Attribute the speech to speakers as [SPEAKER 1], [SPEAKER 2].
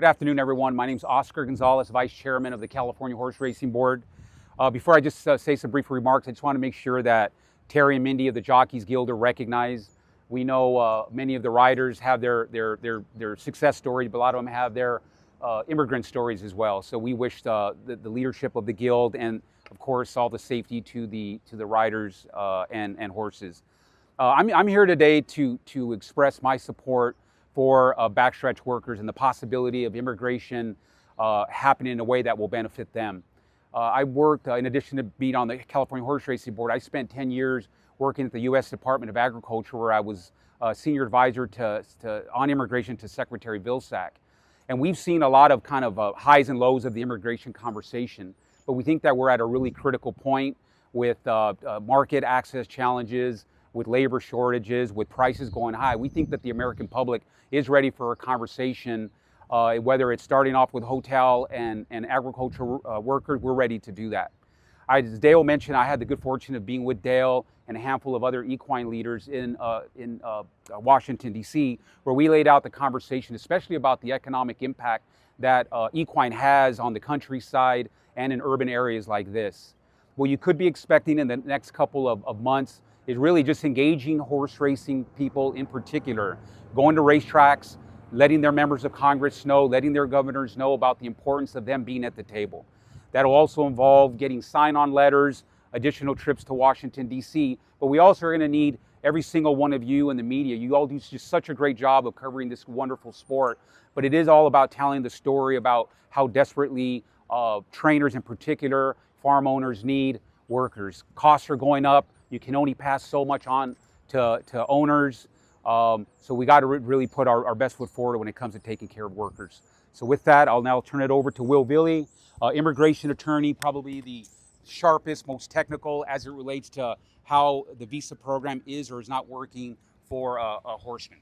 [SPEAKER 1] Good afternoon, everyone. My name is Oscar Gonzales, Vice Chairman of the California Horse Racing Board. Before I just say some brief remarks, I just want to make sure that Terry and Mindy of the Jockeys Guild are recognized. We know many of the riders have their success stories, but a lot of them have their immigrant stories as well. So we wish the leadership of the Guild and, of course, all the safety to the riders and horses. I'm here today to express my support for backstretch workers and the possibility of immigration happening in a way that will benefit them. I worked, in addition to being on the California Horse Racing Board, I spent 10 years working at the U.S. Department of Agriculture, where I was senior advisor on immigration to Secretary Vilsack. And we've seen a lot of kind of highs and lows of the immigration conversation, but we think that we're at a really critical point with market access challenges, with labor shortages, with prices going high. We think that the American public is ready for a conversation, whether it's starting off with hotel and agricultural workers. We're ready to do that. As Dale mentioned, I had the good fortune of being with Dale and a handful of other equine leaders in Washington, D.C., where we laid out the conversation, especially about the economic impact that equine has on the countryside and in urban areas like this. What you could be expecting in the next couple of months is really just engaging horse racing people in particular, going to racetracks, letting their members of Congress know, letting their governors know about the importance of them being at the table. That'll also involve getting sign-on letters, additional trips to Washington, D.C., but we also are going to need every single one of you in the media. You all do just such a great job of covering this wonderful sport, but it is all about telling the story about how desperately trainers in particular, farm owners need workers. Costs are going up. You can only pass so much on to owners. So we got to really put our best foot forward when it comes to taking care of workers. So with that, I'll now turn it over to Will Billy, immigration attorney, probably the sharpest, most technical as it relates to how the visa program is or is not working for a horseman.